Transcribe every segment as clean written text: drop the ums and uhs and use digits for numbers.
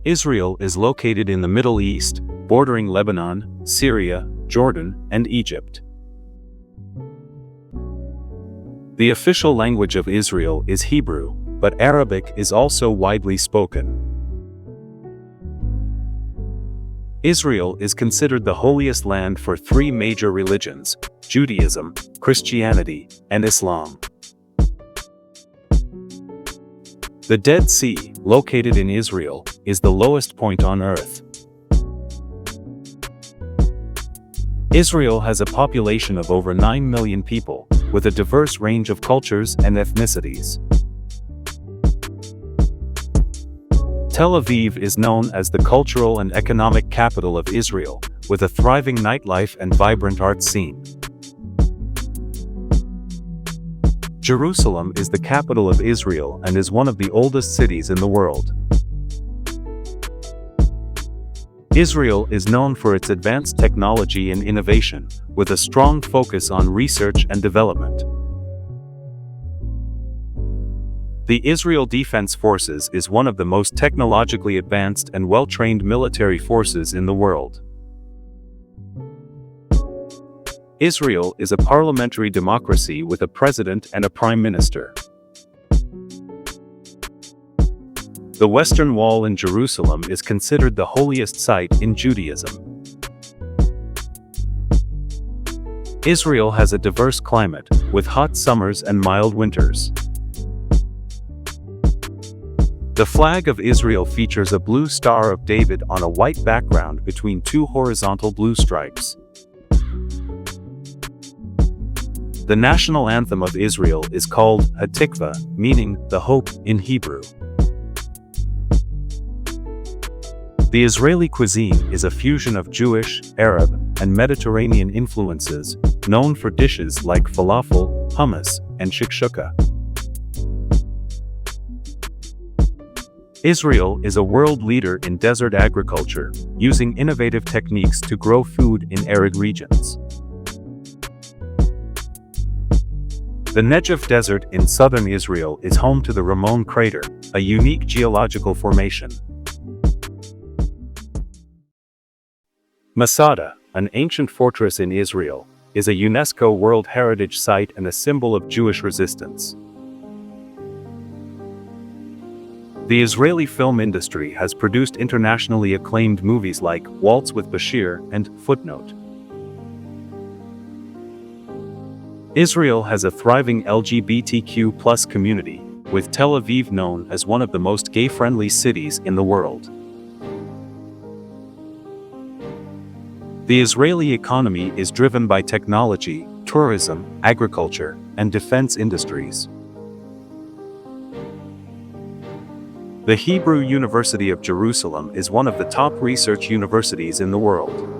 Israel is located in the Middle East, bordering Lebanon, Syria, Jordan, and Egypt. The official language of Israel is Hebrew, but Arabic is also widely spoken. Israel is considered the holiest land for three major religions: Judaism, Christianity, and Islam. The Dead Sea, located in Israel, is the lowest point on Earth. Israel has a population of over 9 million people, with a diverse range of cultures and ethnicities. Tel Aviv is known as the cultural and economic capital of Israel, with a thriving nightlife and vibrant art scene. Jerusalem is the capital of Israel and is one of the oldest cities in the world. Israel is known for its advanced technology and innovation, with a strong focus on research and development. The Israel Defense Forces is one of the most technologically advanced and well-trained military forces in the world. Israel is a parliamentary democracy with a president and a prime minister. The Western Wall in Jerusalem is considered the holiest site in Judaism. Israel has a diverse climate, with hot summers and mild winters. The flag of Israel features a blue Star of David on a white background between two horizontal blue stripes. The national anthem of Israel is called Hatikva, meaning the hope in Hebrew. The Israeli cuisine is a fusion of Jewish, Arab, and Mediterranean influences, known for dishes like falafel, hummus, and shakshuka. Israel is a world leader in desert agriculture, using innovative techniques to grow food in arid regions. The Negev Desert in southern Israel is home to the Ramon crater, a unique geological formation. Masada, an ancient fortress in Israel, is a UNESCO World Heritage Site and a symbol of Jewish resistance. The Israeli film industry has produced internationally acclaimed movies like Waltz with Bashir and Footnote. Israel has a thriving LGBTQ+ community, with Tel Aviv known as one of the most gay-friendly cities in the world. The Israeli economy is driven by technology, tourism, agriculture, and defense industries. The Hebrew University of Jerusalem is one of the top research universities in the world.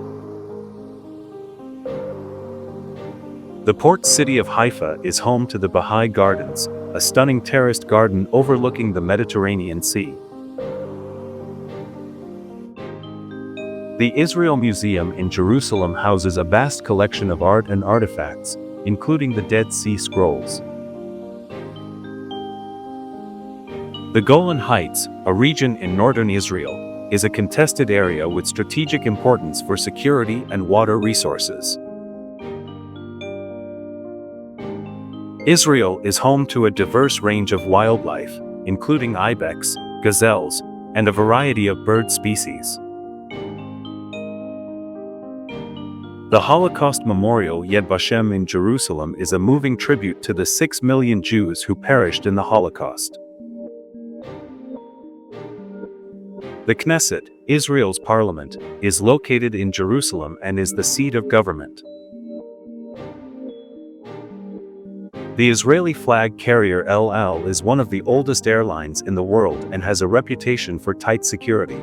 The port city of Haifa is home to the Baha'i Gardens, a stunning terraced garden overlooking the Mediterranean Sea. The Israel Museum in Jerusalem houses a vast collection of art and artifacts, including the Dead Sea Scrolls. The Golan Heights, a region in northern Israel, is a contested area with strategic importance for security and water resources. Israel is home to a diverse range of wildlife, including ibex, gazelles, and a variety of bird species. The Holocaust Memorial Yad Vashem in Jerusalem is a moving tribute to the 6 million Jews who perished in the Holocaust. The Knesset, Israel's parliament, is located in Jerusalem and is the seat of government. The Israeli flag carrier El Al is one of the oldest airlines in the world and has a reputation for tight security.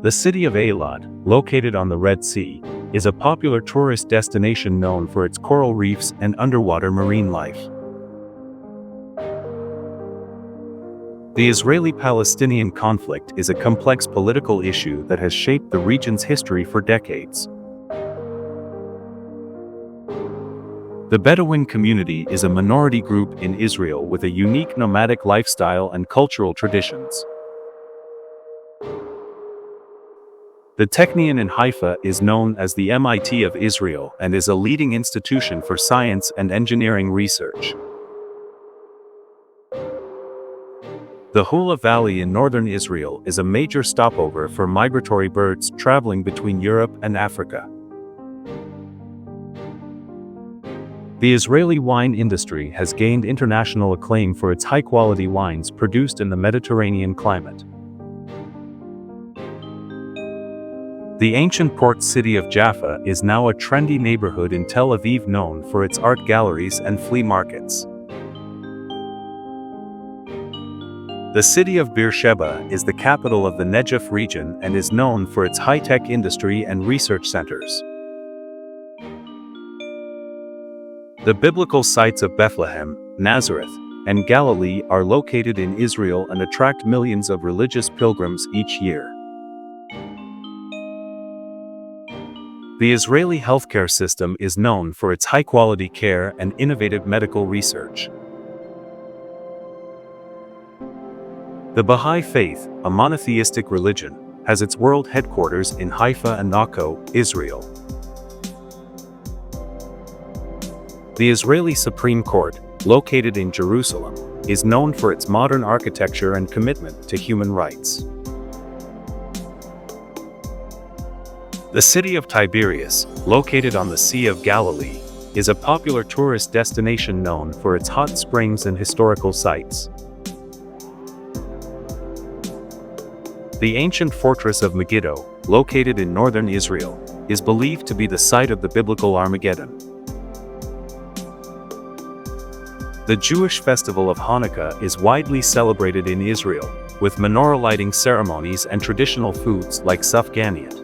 The city of Eilat, located on the Red Sea, is a popular tourist destination known for its coral reefs and underwater marine life. The Israeli-Palestinian conflict is a complex political issue that has shaped the region's history for decades. The Bedouin community is a minority group in Israel with a unique nomadic lifestyle and cultural traditions. The Technion in Haifa is known as the MIT of Israel and is a leading institution for science and engineering research. The Hula Valley in northern Israel is a major stopover for migratory birds traveling between Europe and Africa. The Israeli wine industry has gained international acclaim for its high-quality wines produced in the Mediterranean climate. The ancient port city of Jaffa is now a trendy neighborhood in Tel Aviv known for its art galleries and flea markets. The city of Beersheba is the capital of the Negev region and is known for its high-tech industry and research centers. The biblical sites of Bethlehem, Nazareth, and Galilee are located in Israel and attract millions of religious pilgrims each year. The Israeli healthcare system is known for its high-quality care and innovative medical research. The Baha'i Faith, a monotheistic religion, has its world headquarters in Haifa and Akko, Israel. The Israeli Supreme Court, located in Jerusalem, is known for its modern architecture and commitment to human rights. The city of Tiberias, located on the Sea of Galilee, is a popular tourist destination known for its hot springs and historical sites. The ancient fortress of Megiddo, located in northern Israel, is believed to be the site of the biblical Armageddon. The Jewish festival of Hanukkah is widely celebrated in Israel, with menorah lighting ceremonies and traditional foods like sufganiyat.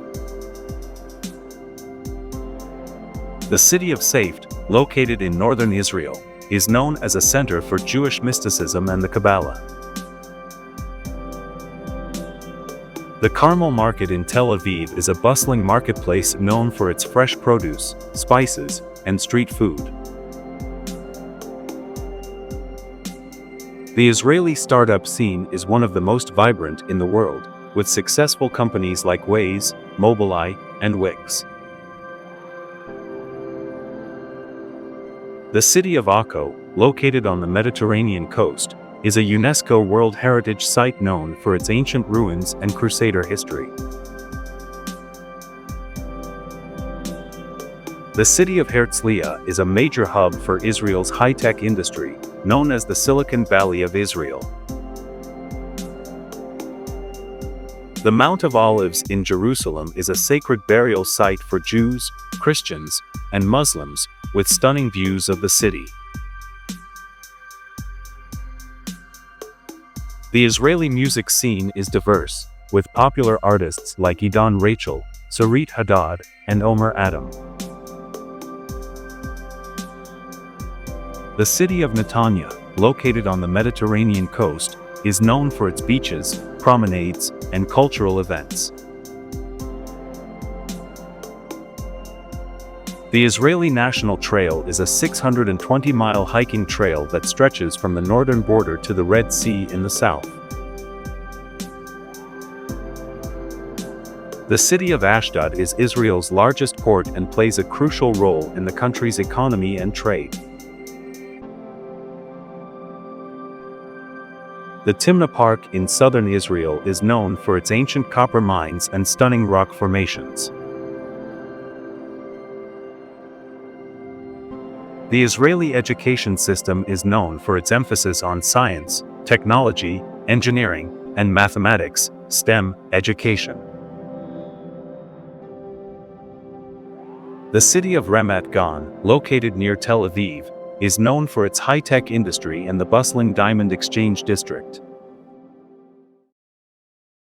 The city of Safed, located in northern Israel, is known as a center for Jewish mysticism and the Kabbalah. The Carmel Market in Tel Aviv is a bustling marketplace known for its fresh produce, spices, and street food. The Israeli startup scene is one of the most vibrant in the world, with successful companies like Waze, Mobileye, and Wix. The city of Akko, located on the Mediterranean coast, is a UNESCO World Heritage Site known for its ancient ruins and Crusader history. The city of Herzliya is a major hub for Israel's high-tech industry, known as the Silicon Valley of Israel. The Mount of Olives in Jerusalem is a sacred burial site for Jews, Christians, and Muslims, with stunning views of the city. The Israeli music scene is diverse, with popular artists like Idan Rachel, Sarit Haddad, and Omer Adam. The city of Netanya, located on the Mediterranean coast, is known for its beaches, promenades, and cultural events. The Israeli National Trail is a 620-mile hiking trail that stretches from the northern border to the Red Sea in the south. The city of Ashdod is Israel's largest port and plays a crucial role in the country's economy and trade. The Timna Park in southern Israel is known for its ancient copper mines and stunning rock formations. The Israeli education system is known for its emphasis on science, technology, engineering, and mathematics, STEM, education. The city of Ramat Gan, located near Tel Aviv, is known for its high-tech industry and the bustling diamond exchange district.